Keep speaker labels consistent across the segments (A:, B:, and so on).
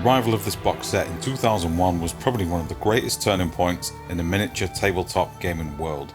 A: arrival of this box set in 2001 was probably one of the greatest turning points in the miniature tabletop gaming world.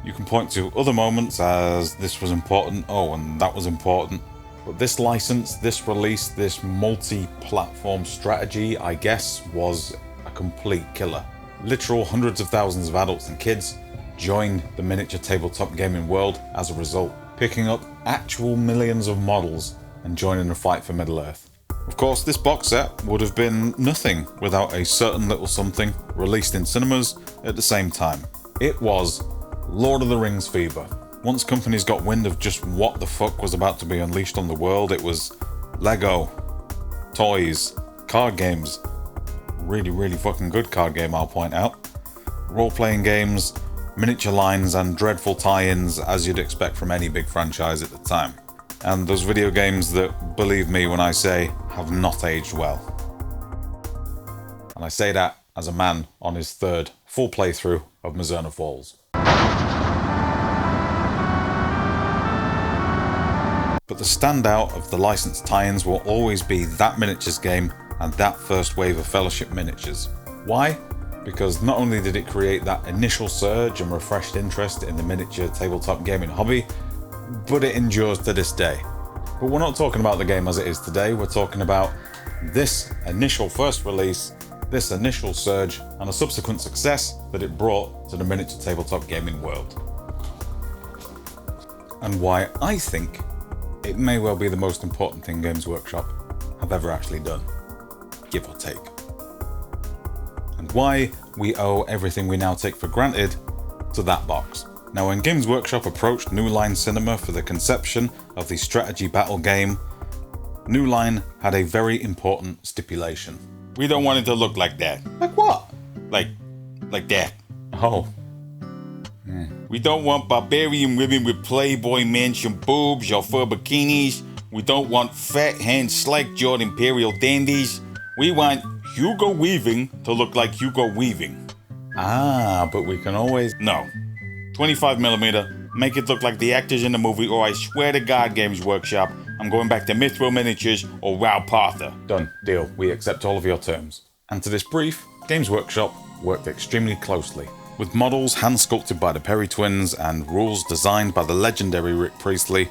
A: You can point to other moments as this was important, oh and that was important, but this license, this release, this multi-platform strategy, I guess, was a complete killer. Literal hundreds of thousands of adults and kids joined the miniature tabletop gaming world as a result, picking up actual millions of models and joining the fight for Middle-earth. Of course, this box set would have been nothing without a certain little something released in cinemas at the same time. It was Lord of the Rings fever. Once companies got wind of just what the fuck was about to be unleashed on the world, it was Lego, toys, card games, really fucking good card game I'll point out, role-playing games, miniature lines and dreadful tie-ins as you'd expect from any big franchise at the time. And those video games that, believe me when I say, have not aged well. And I say that as a man on his third full playthrough of Mazurna Falls. But the standout of the licensed tie-ins will always be that miniatures game and that first wave of Fellowship miniatures. Why? Because not only did it create that initial surge and refreshed interest in the miniature tabletop gaming hobby, but it endures to this day. But we're not talking about the game as it is today, we're talking about this initial first release, this initial surge, and the subsequent success that it brought to the miniature tabletop gaming world. And why I think it may well be the most important thing Games Workshop have ever actually done, give or take. And why we owe everything we now take for granted to that box. Now, when Games Workshop approached New Line Cinema for the conception of the strategy battle game, New Line had a very important stipulation. We don't want it to look like that. Like what? Like that. Oh. We don't want barbarian women with Playboy Mansion boobs or fur bikinis. We don't want fat hand slack jawed imperial dandies. We want Hugo Weaving to look like Hugo Weaving. Ah, but we can always... No. 25mm, make it look like the actors in the movie, or I swear to God, Games Workshop, I'm going back to Mithril Miniatures or Rao Partha. Done. Deal. We accept all of your terms. And to this brief, Games Workshop worked extremely closely, with models hand-sculpted by the Perry twins and rules designed by the legendary Rick Priestley.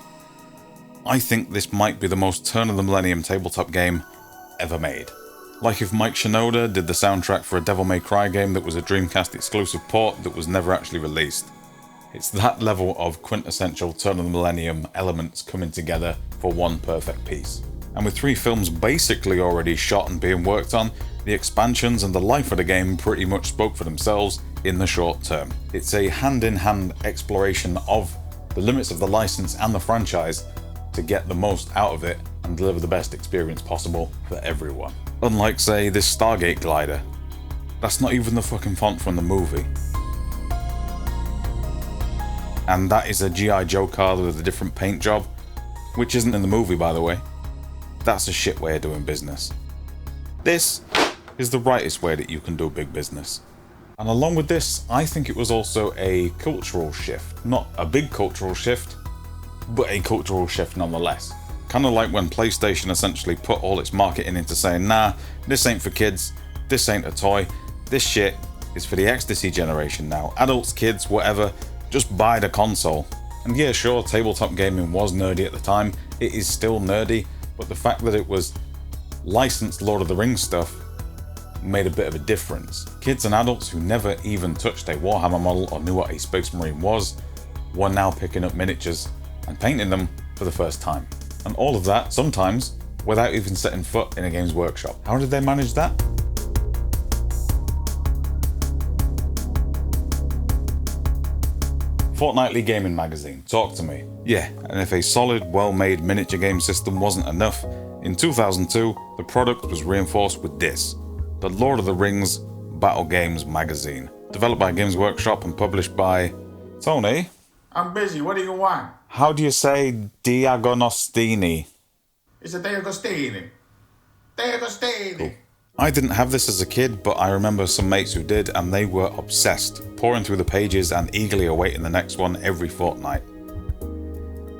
A: I think this might be the most turn-of-the-millennium tabletop game ever made. Like if Mike Shinoda did the soundtrack for a Devil May Cry game that was a Dreamcast exclusive port that was never actually released. It's that level of quintessential turn-of-the-millennium elements coming together for one perfect piece. And with 3 films basically already shot and being worked on, the expansions and the life of the game pretty much spoke for themselves in the short term. It's a hand-in-hand exploration of the limits of the license and the franchise to get the most out of it and deliver the best experience possible for everyone. Unlike, say, this Stargate glider. That's not even the fucking font from the movie. And that is a G.I. Joe card with a different paint job, which isn't in the movie, by the way. That's a shit way of doing business. This is the rightest way that you can do big business. And along with this, I think it was also a cultural shift. Not a big cultural shift, but a cultural shift nonetheless. Kind of like when PlayStation essentially put all its marketing into saying, nah, this ain't for kids, this ain't a toy, this shit is for the ecstasy generation now. Adults, kids, whatever, just buy the console. And yeah, sure, tabletop gaming was nerdy at the time, it is still nerdy, but the fact that it was licensed Lord of the Rings stuff made a bit of a difference. Kids and adults who never even touched a Warhammer model or knew what a Space Marine was, were now picking up miniatures and painting them for the first time. And all of that, sometimes, without even setting foot in a Games Workshop. How did they manage that? Fortnightly Gaming Magazine, talk to me. Yeah, and if a solid, well-made miniature game system wasn't enough, in 2002, the product was reinforced with this, the Lord of the Rings Battle Games Magazine. Developed by Games Workshop and published by... Tony?
B: I'm busy, what do you want?
A: How do you say Diagostini?
B: It's a Diagostini. Diagostini.
A: Cool. I didn't have this as a kid, but I remember some mates who did, and they were obsessed, pouring through the pages and eagerly awaiting the next one every fortnight.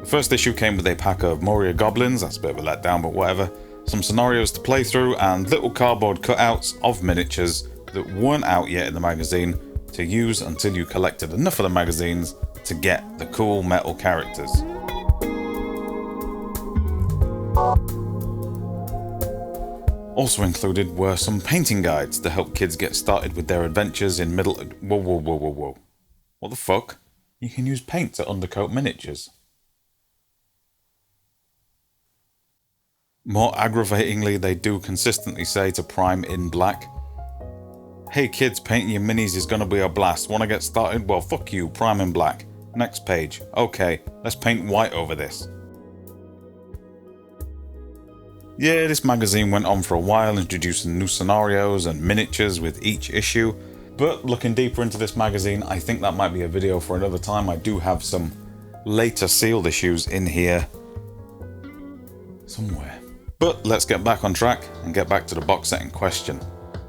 A: The first issue came with a pack of Moria goblins, that's a bit of a letdown, but whatever, some scenarios to play through, and little cardboard cutouts of miniatures that weren't out yet in the magazine to use until you collected enough of the magazines to get the cool metal characters. Also included were some painting guides to help kids get started with their adventures in Middle... Whoa. What the fuck? You can use paint to undercoat miniatures. More aggravatingly, they do consistently say to prime in black. Hey kids, painting your minis is gonna be a blast. Wanna get started? Well, fuck you, prime in black. Next page. Okay, let's paint white over this. Yeah, this magazine went on for a while, introducing new scenarios and miniatures with each issue. But looking deeper into this magazine, I think that might be a video for another time. I do have some later sealed issues in here somewhere. But let's get back on track and get back to the box set in question.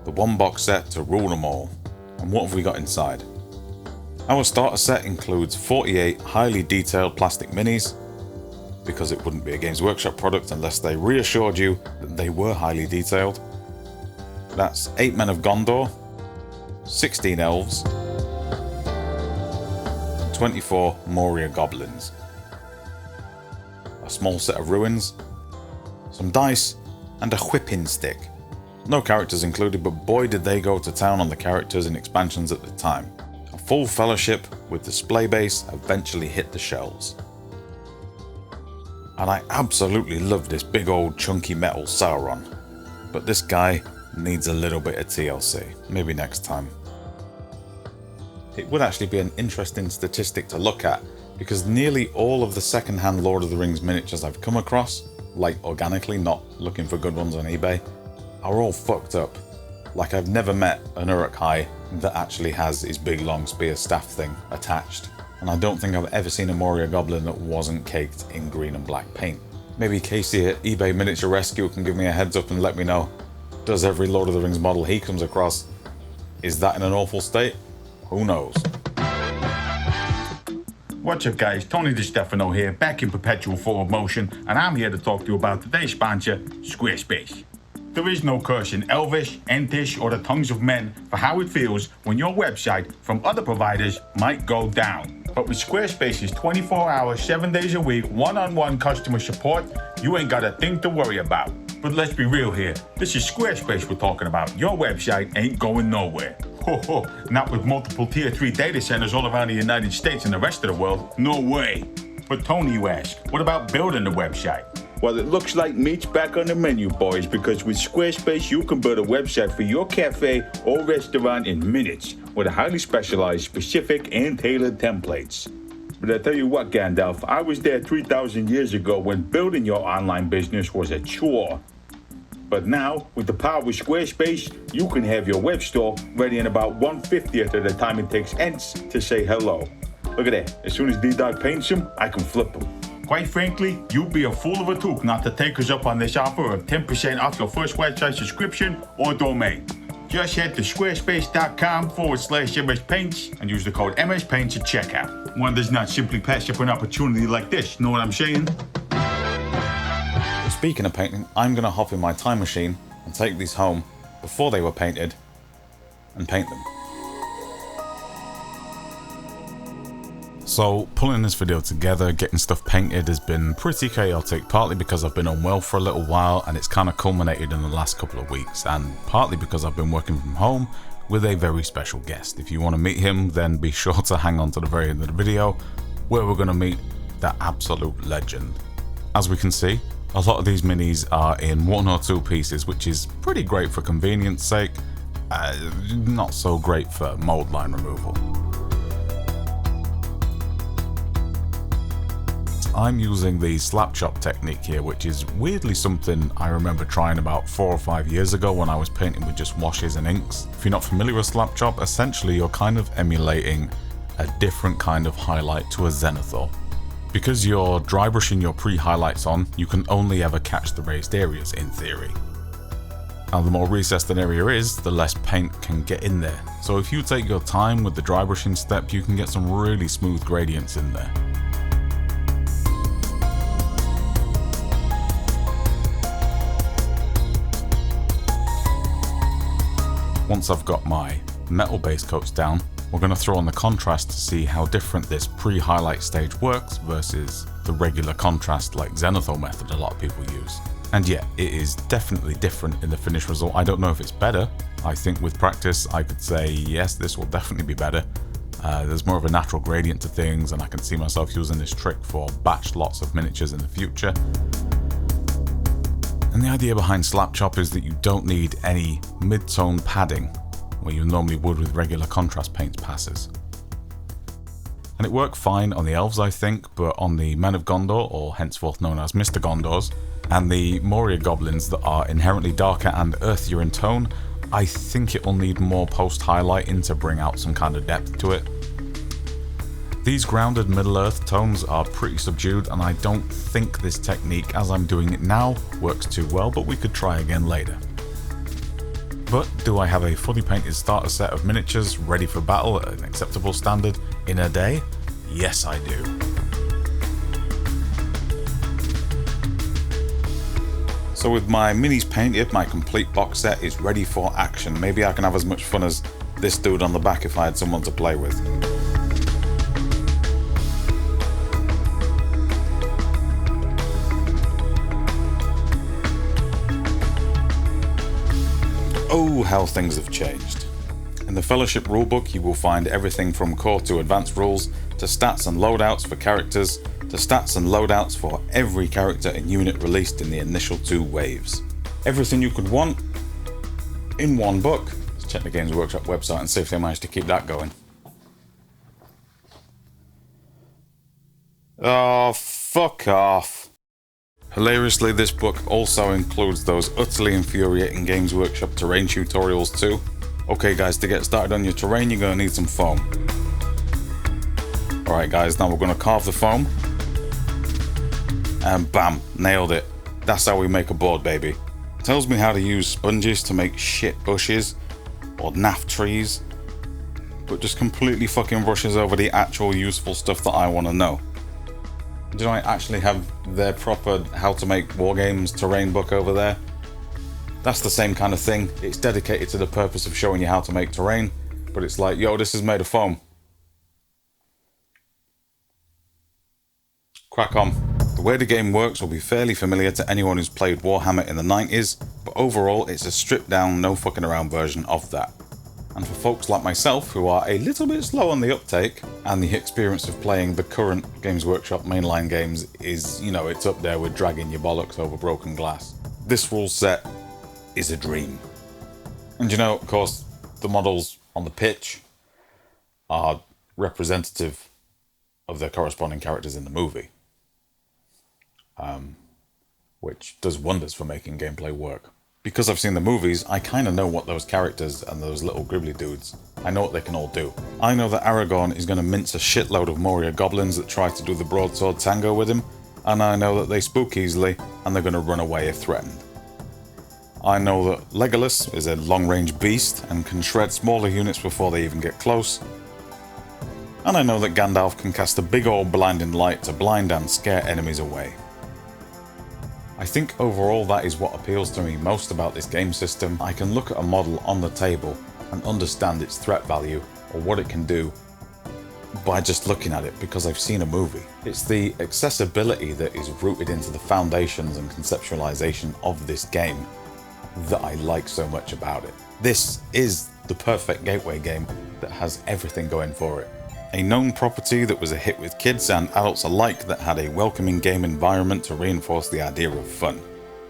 A: The one box set to rule them all. And what have we got inside? Our starter set includes 48 highly detailed plastic minis, because it wouldn't be a Games Workshop product unless they reassured you that they were highly detailed. That's 8 Men of Gondor, 16 Elves, 24 Moria Goblins, a small set of ruins, some dice, and a whipping stick. No characters included, but boy did they go to town on the characters and expansions at the time. A full fellowship with display base eventually hit the shelves. And I absolutely love this big old chunky metal Sauron. But this guy needs a little bit of TLC. Maybe next time. It would actually be an interesting statistic to look at, because nearly all of the second-hand Lord of the Rings miniatures I've come across, like organically, not looking for good ones on eBay, are all fucked up. Like I've never met an Uruk-hai that actually has his big long spear staff thing attached. And I don't think I've ever seen a Moria Goblin that wasn't caked in green and black paint. Maybe Casey at eBay Miniature Rescue can give me a heads up and let me know. Does every Lord of the Rings model he comes across, is that in an awful state? Who knows?
B: What's up guys, Tony DeStefano here, back in perpetual forward motion, and I'm here to talk to you about today's sponsor, Squarespace. There is no curse in Elvish, Entish, or the tongues of men for how it feels when your website from other providers might go down. But with Squarespace's 24 hours, 7 days a week, one-on-one customer support, you ain't got a thing to worry about. But let's be real here, this is Squarespace we're talking about. Your website ain't going nowhere. Not with multiple tier 3 data centers all around the United States and the rest of the world, no way. But Tony, you ask, what about building the website? Well, it looks like meat's back on the menu, boys, because with Squarespace you can build a website for your cafe or restaurant in minutes with highly specialized, specific, and tailored templates. But I tell you what, Gandalf, I was there 3,000 years ago when building your online business was a chore. But now, with the power of Squarespace, you can have your web store ready in about 1/50th of the time it takes Ents to say hello. Look at that, as soon as D-Dog paints them, I can flip them. Quite frankly, you'd be a fool of a took not to take us up on this offer of 10% off your first website subscription or domain. Just head to squarespace.com/MSPaints and use the code MSPaints at checkout. One does not simply pass up an opportunity like this, know what I'm saying?
A: Speaking of painting, I'm going to hop in my time machine and take these home before they were painted and paint them. So pulling this video together, getting stuff painted has been pretty chaotic, partly because I've been unwell for a little while and it's kind of culminated in the last couple of weeks, and partly because I've been working from home with a very special guest. If you want to meet him, then be sure to hang on to the very end of the video where we're going to meet that absolute legend. As we can see, a lot of these minis are in 1 or 2 pieces, which is pretty great for convenience sake, not so great for mold line removal. I'm using the slap chop technique here, which is weirdly something I remember trying about 4 or 5 years ago when I was painting with just washes and inks. If you're not familiar with slap chop, essentially you're kind of emulating a different kind of highlight to a zenithal. Because you're dry brushing your pre-highlights on, you can only ever catch the raised areas in theory. And the more recessed an area is, the less paint can get in there. So if you take your time with the dry brushing step, you can get some really smooth gradients in there. Once I've got my metal base coats down, we're going to throw on the contrast to see how different this pre-highlight stage works versus the regular contrast like zenithal method a lot of people use. And yeah, it is definitely different in the finished result. I don't know if it's better. I think with practice I could say yes, this will definitely be better. There's more of a natural gradient to things, and I can see myself using this trick for batch lots of miniatures in the future. And the idea behind Slap Chop is that you don't need any mid-tone padding where you normally would with regular contrast paints passes. And it worked fine on the elves, I think, but on the Men of Gondor, or henceforth known as Mr. Gondors, and the Moria goblins that are inherently darker and earthier in tone, I think it will need more post-highlighting to bring out some kind of depth to it. These grounded Middle-earth tones are pretty subdued, and I don't think this technique, as I'm doing it now, works too well, but we could try again later. But do I have a fully painted starter set of miniatures ready for battle at an acceptable standard in a day? Yes, I do. So with my minis painted, my complete box set is ready for action. Maybe I can have as much fun as this dude on the back if I had someone to play with. Oh, how things have changed. In the Fellowship rulebook, you will find everything from core to advanced rules, to stats and loadouts for characters, to stats and loadouts for every character and unit released in the initial 2 waves. Everything you could want in one book. Let's check the Games Workshop website and see if they managed to keep that going. Oh, fuck off. Hilariously, this book also includes those utterly infuriating Games Workshop terrain tutorials too. Okay guys, to get started on your terrain, you're going to need some foam. Alright guys, now we're going to carve the foam. And bam, nailed it. That's how we make a board, baby. It tells me how to use sponges to make shit bushes or naff trees, but just completely fucking brushes over the actual useful stuff that I want to know. Do I actually have their proper how to make wargames terrain book over there? That's the same kind of thing. It's dedicated to the purpose of showing you how to make terrain, but it's like, yo, this is made of foam. Crack on. The way the game works will be fairly familiar to anyone who's played Warhammer in the 90s, but overall it's a stripped down, no fucking around version of that. And for folks like myself who are a little bit slow on the uptake, and the experience of playing the current Games Workshop mainline games is, you know, it's up there with dragging your bollocks over broken glass. This rule set is a dream. And you know, of course, the models on the pitch are representative of their corresponding characters in the movie. Which does wonders for making gameplay work. Because I've seen the movies, I kind of know what those characters and those little gribbly dudes, I know what they can all do. I know that Aragorn is going to mince a shitload of Moria goblins that try to do the broadsword tango with him, and I know that they spook easily and they're going to run away if threatened. I know that Legolas is a long-range beast and can shred smaller units before they even get close. And I know that Gandalf can cast a big old blinding light to blind and scare enemies away. I think overall that is what appeals to me most about this game system. I can look at a model on the table and understand its threat value or what it can do by just looking at it because I've seen a movie. It's the accessibility that is rooted into the foundations and conceptualization of this game that I like so much about it. This is the perfect gateway game that has everything going for it. A known property that was a hit with kids and adults alike that had a welcoming game environment to reinforce the idea of fun.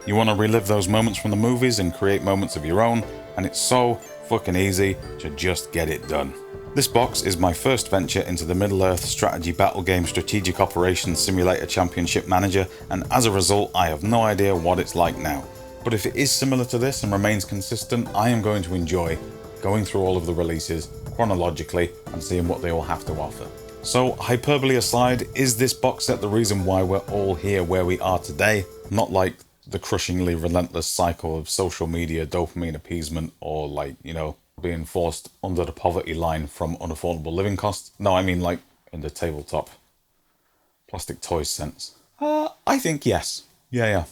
A: You want to relive those moments from the movies and create moments of your own, and it's so fucking easy to just get it done. This box is my first venture into the Middle-earth strategy battle game strategic operations simulator championship manager, and as a result I have no idea what it's like now. But if it is similar to this and remains consistent, I am going to enjoy going through all of the releases chronologically and seeing what they all have to offer. So, hyperbole aside, is this box set the reason why we're all here where we are today? Not like the crushingly relentless cycle of social media dopamine appeasement or like, you know, being forced under the poverty line from unaffordable living costs. No, I mean like in the tabletop plastic toys sense. I think yes. Yeah.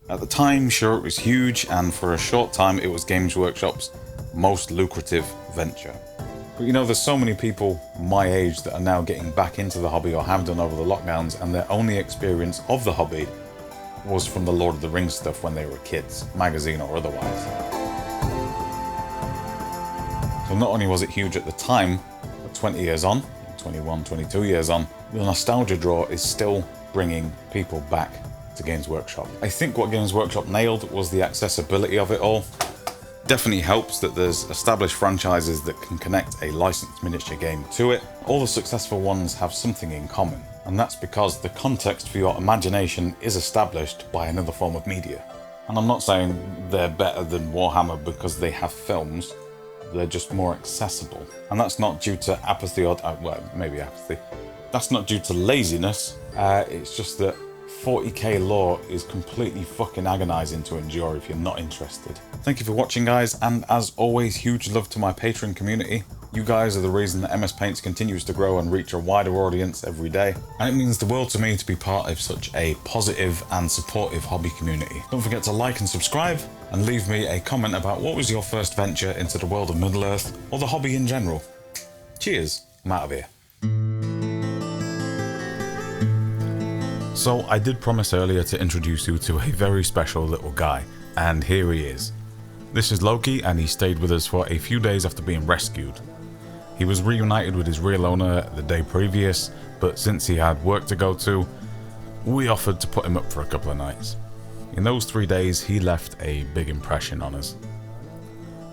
A: At the time, sure, it was huge, and for a short time it was Games Workshop's most lucrative venture. But you know, there's so many people my age that are now getting back into the hobby or have done over the lockdowns, and their only experience of the hobby was from the Lord of the Rings stuff when they were kids, magazine or otherwise. So not only was it huge at the time, but 20 years on, 21, 22 years on, the nostalgia draw is still bringing people back to Games Workshop. I think what Games Workshop nailed was the accessibility of it all. Definitely helps that there's established franchises that can connect a licensed miniature game to it. All the successful ones have something in common, and that's because the context for your imagination is established by another form of media. And I'm not saying they're better than Warhammer because they have films, they're just more accessible. And that's not due to apathy or, well, maybe apathy. That's not due to laziness, it's just that 40k lore is completely fucking agonizing to endure if you're not interested. Thank you for watching, guys, and as always, huge love to my Patreon community. You guys are the reason that MS Paints continues to grow and reach a wider audience every day, and it means the world to me to be part of such a positive and supportive hobby community. Don't forget to like and subscribe, and leave me a comment about what was your first venture into the world of Middle-earth, or the hobby in general. Cheers, I'm out of here. So I did promise earlier to introduce you to a very special little guy, and here he is. This is Loki, and he stayed with us for a few days after being rescued. He was reunited with his real owner the day previous, but since he had work to go to, we offered to put him up for a couple of nights. In those 3 days, he left a big impression on us.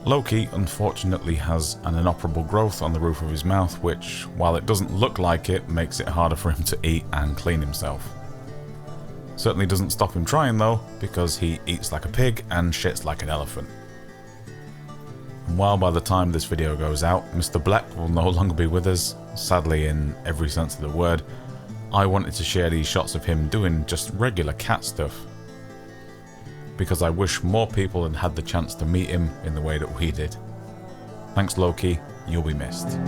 A: Loki unfortunately has an inoperable growth on the roof of his mouth, which, while it doesn't look like it, makes it harder for him to eat and clean himself. Certainly doesn't stop him trying though, because he eats like a pig and shits like an elephant. And while by the time this video goes out, Mr. Black will no longer be with us, sadly in every sense of the word, I wanted to share these shots of him doing just regular cat stuff, because I wish more people had had the chance to meet him in the way that we did. Thanks Loki, you'll be missed.